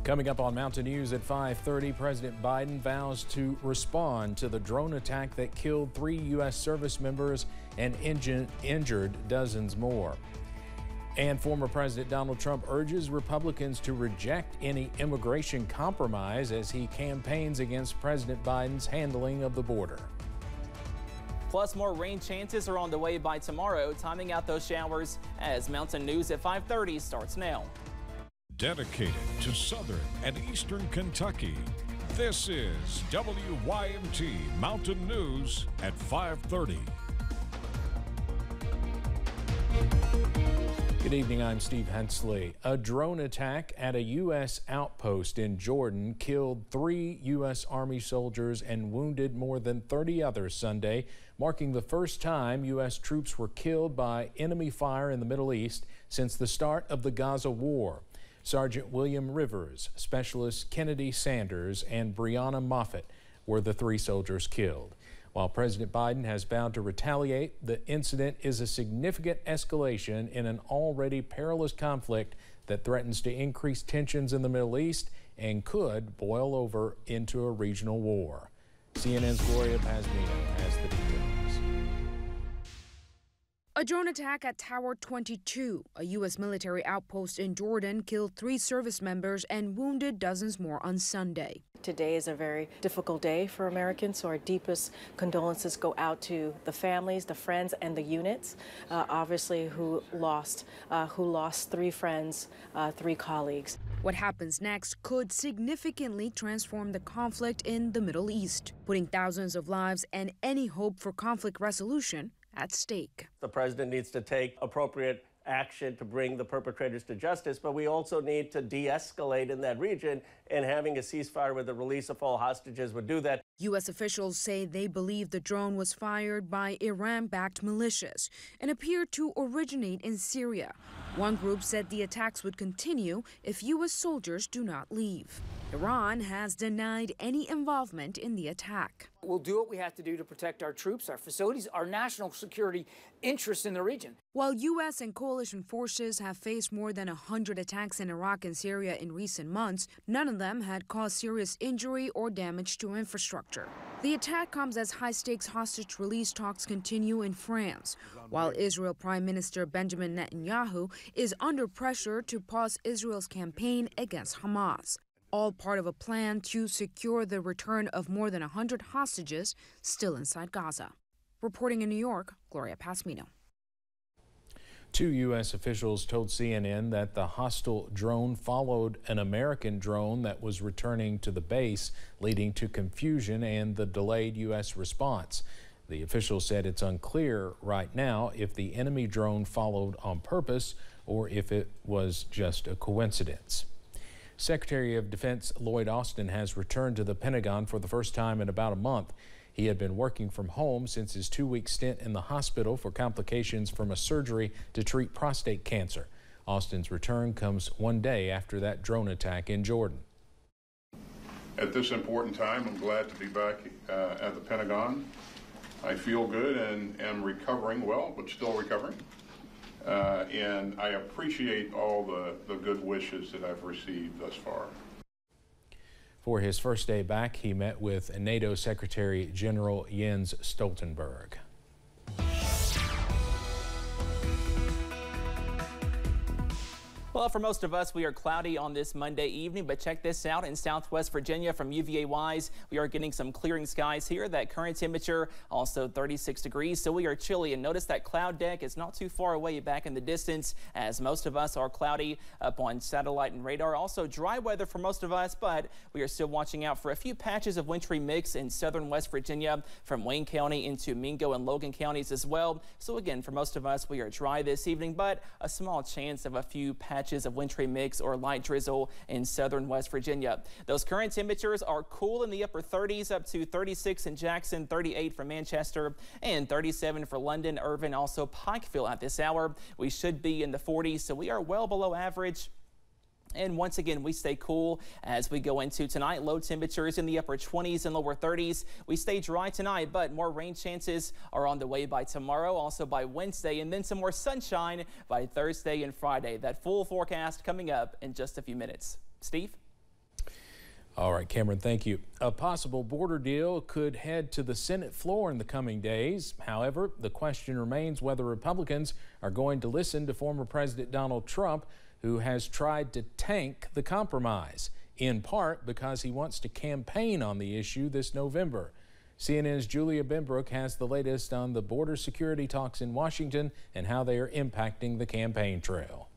Coming up on Mountain News at 5:30, President Biden vows to respond to the drone attack that killed 3 U.S. service members and injured dozens more. And former President Donald Trump urges Republicans to reject any immigration compromise as he campaigns against President Biden's handling of the border. Plus, more rain chances are on the way by tomorrow, timing out those showers as Mountain News at 5:30 starts now. Dedicated to Southern and Eastern Kentucky, this is WYMT Mountain News at 5:30. Good evening, I'm Steve Hensley. A drone attack at a U.S. outpost in Jordan killed 3 U.S. Army soldiers and wounded more than 30 others Sunday, marking the first time U.S. troops were killed by enemy fire in the Middle East since the start of the Gaza war. Sergeant William Rivers, Specialist Kennedy Sanders, and Breonna Moffett were the 3 soldiers killed. While President Biden has vowed to retaliate, the incident is a significant escalation in an already perilous conflict that threatens to increase tensions in the Middle East and could boil over into a regional war. CNN's Gloria Pazmino has the details. A drone attack at Tower 22, a U.S. military outpost in Jordan, killed 3 service members and wounded dozens more on Sunday. Today is a very difficult day for Americans, so our deepest condolences go out to the families, the friends, and the units, obviously, who lost 3 friends, 3 colleagues. What happens next could significantly transform the conflict in the Middle East, putting thousands of lives and any hope for conflict resolution at stake. The president needs to take appropriate action to bring the perpetrators to justice, but we also need to de-escalate in that region, and having a ceasefire with the release of all hostages would do that. U.S. officials say they believe the drone was fired by Iran-backed militias and appeared to originate in Syria. One group said the attacks would continue if U.S. soldiers do not leave. Iran has denied any involvement in the attack. We'll do what we have to do to protect our troops, our facilities, our national security interests in the region. While U.S. and coalition forces have faced more than 100 attacks in Iraq and Syria in recent months, none of them had caused serious injury or damage to infrastructure. The attack comes as high-stakes hostage release talks continue in France, while Israel Prime Minister Benjamin Netanyahu is under pressure to pause Israel's campaign against Hamas. All part of a plan to secure the return of more than 100 hostages still inside Gaza. Reporting in New York, Gloria Pazmino. 2 U.S. officials told CNN that the hostile drone followed an American drone that was returning to the base, leading to confusion and the delayed U.S. response. The officials said it's unclear right now if the enemy drone followed on purpose or if it was just a coincidence. Secretary of Defense Lloyd Austin has returned to the Pentagon for the first time in about a month. He had been working from home since his 2-week stint in the hospital for complications from a surgery to treat prostate cancer. Austin's return comes one day after that drone attack in Jordan. At this important time, I'm glad to be back at the Pentagon. I feel good and am recovering well, but still recovering. And I appreciate all the good wishes that I've received thus far. For his first day back, he met with NATO Secretary General Jens Stoltenberg. Well, for most of us, we are cloudy on this Monday evening, but check this out. In Southwest Virginia from UVA Wise, we are getting some clearing skies here. That current temperature also 36 degrees, so we are chilly. And notice that cloud deck is not too far away back in the distance, as most of us are cloudy up on satellite and radar. Also dry weather for most of us, but we are still watching out for a few patches of wintry mix in southern West Virginia from Wayne County into Mingo and Logan counties as well. So again, for most of us, we are dry this evening, but a small chance of a few patches of wintry mix or light drizzle in southern West Virginia. Those current temperatures are cool in the upper 30s, up to 36 in Jackson, 38 for Manchester, and 37 for London, Irvin, also Pikeville at this hour. We should be in the 40s, so we are well below average. And once again, we stay cool as we go into tonight. Low temperatures in the upper 20s and lower 30s. We stay dry tonight, but more rain chances are on the way by tomorrow, also by Wednesday, and then some more sunshine by Thursday and Friday. That full forecast coming up in just a few minutes. Steve? All right, Cameron, thank you. A possible border deal could head to the Senate floor in the coming days. However, the question remains whether Republicans are going to listen to former President Donald Trump, who has tried to tank the compromise, in part because he wants to campaign on the issue this November. CNN's Julia Benbrook has the latest on the border security talks in Washington and how they are impacting the campaign trail.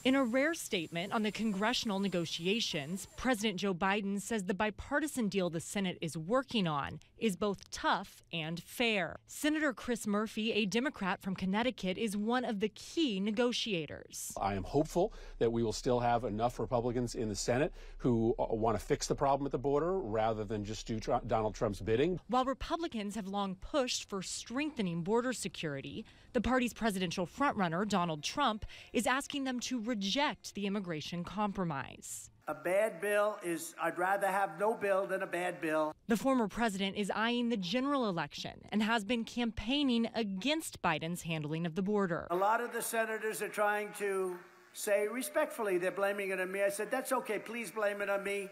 In a rare statement on the congressional negotiations, President Joe Biden says the bipartisan deal the Senate is working on is both tough and fair. Senator Chris Murphy, a Democrat from Connecticut, is one of the key negotiators. I am hopeful that we will still have enough Republicans in the Senate who want to fix the problem at the border rather than just do Donald Trump's bidding. While Republicans have long pushed for strengthening border security, the party's presidential frontrunner, Donald Trump, is asking them to reject the immigration compromise. A bad bill is, I'd rather have no bill than a bad bill. The former president is eyeing the general election and has been campaigning against Biden's handling of the border. A lot of the senators are trying to say respectfully they're blaming it on me. I said, that's okay, please blame it on me,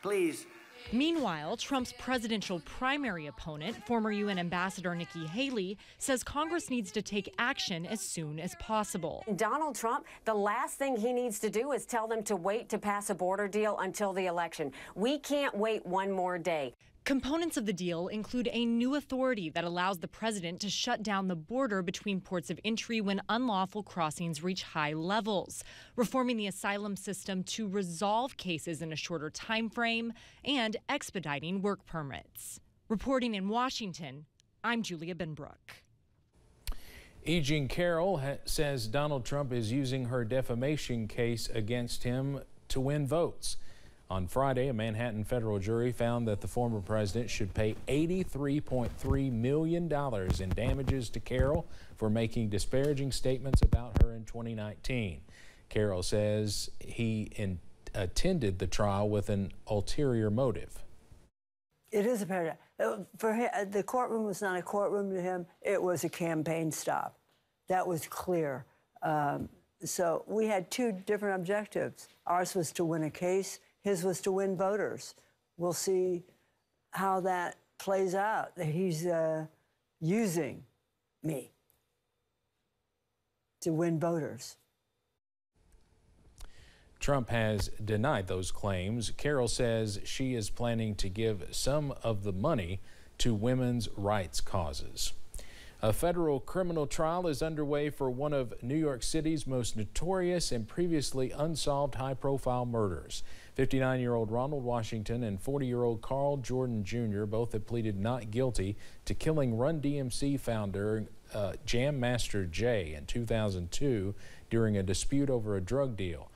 please. Meanwhile, Trump's presidential primary opponent, former UN Ambassador Nikki Haley, says Congress needs to take action as soon as possible. Donald Trump, the last thing he needs to do is tell them to wait to pass a border deal until the election. We can't wait one more day. Components of the deal include a new authority that allows the president to shut down the border between ports of entry when unlawful crossings reach high levels, reforming the asylum system to resolve cases in a shorter time frame, and expediting work permits. Reporting in Washington, I'm Julia Benbrook. E. Jean Carroll says Donald Trump is using her defamation case against him to win votes. On Friday, a Manhattan federal jury found that the former president should pay $83.3 million in damages to Carroll for making disparaging statements about her in 2019. Carroll says he attended the trial with an ulterior motive. It is a paradox. For him, the courtroom was not a courtroom to him. It was a campaign stop. That was clear. So we had two different objectives. Ours was to win a case. His was to win voters. We'll see how that plays out, that he's using me to win voters. Trump has denied those claims. Carroll says she is planning to give some of the money to women's rights causes. A federal criminal trial is underway for one of New York City's most notorious and previously unsolved high-profile murders. 59-year-old Ronald Washington and 40-year-old Carl Jordan Jr. both have pleaded not guilty to killing Run DMC founder Jam Master Jay in 2002 during a dispute over a drug deal.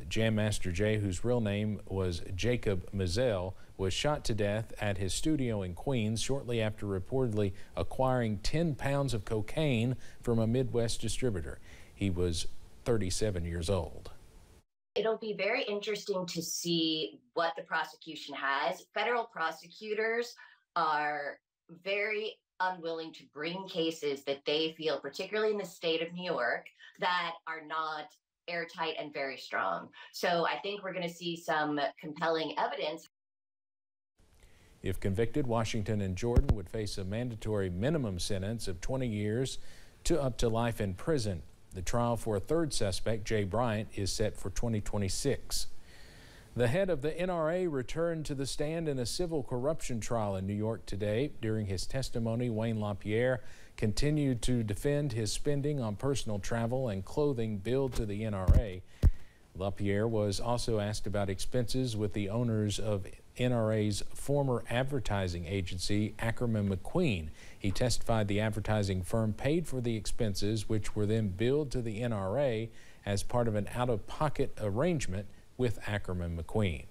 Jam Master Jay, whose real name was Jacob Mizell, was shot to death at his studio in Queens shortly after reportedly acquiring 10 pounds of cocaine from a Midwest distributor. He was 37 years old. It'll be very interesting to see what the prosecution has. Federal prosecutors are very unwilling to bring cases that they feel, particularly in the state of New York, that are not airtight and very strong. So I think we're going to see some compelling evidence. If convicted, Washington and Jordan would face a mandatory minimum sentence of 20 years to up to life in prison. The trial for a third suspect, Jay Bryant, is set for 2026. The head of the NRA returned to the stand in a civil corruption trial in New York today. During his testimony, Wayne LaPierre continued to defend his spending on personal travel and clothing billed to the NRA. LaPierre was also asked about expenses with the owners of NRA's former advertising agency, Ackerman McQueen. He testified the advertising firm paid for the expenses, which were then billed to the NRA as part of an out-of-pocket arrangement with Ackerman McQueen.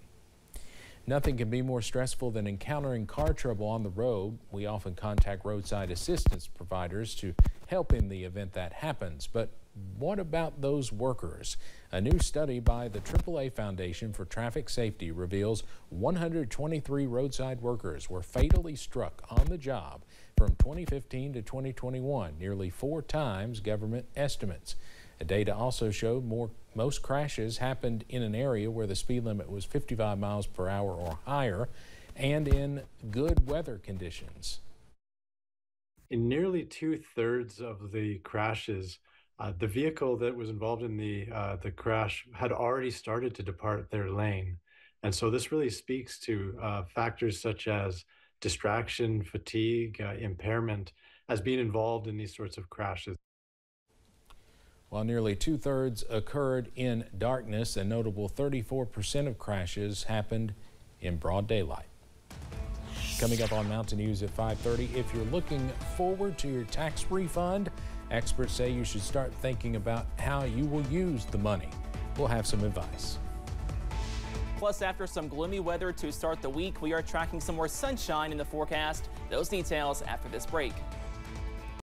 Nothing can be more stressful than encountering car trouble on the road. We often contact roadside assistance providers to help in the event that happens. But what about those workers? A new study by the AAA Foundation for Traffic Safety reveals 123 roadside workers were fatally struck on the job from 2015 to 2021, nearly 4 times government estimates. The data also showed Most crashes happened in an area where the speed limit was 55 miles per hour or higher and in good weather conditions. In nearly 2/3 of the crashes, the vehicle that was involved in the crash had already started to depart their lane. And so this really speaks to factors such as distraction, fatigue, impairment as being involved in these sorts of crashes. While nearly 2/3 occurred in darkness, a notable 34% of crashes happened in broad daylight. Coming up on Mountain News at 5:30, if you're looking forward to your tax refund, experts say you should start thinking about how you will use the money. We'll have some advice. Plus, after some gloomy weather to start the week, we are tracking some more sunshine in the forecast. Those details after this break.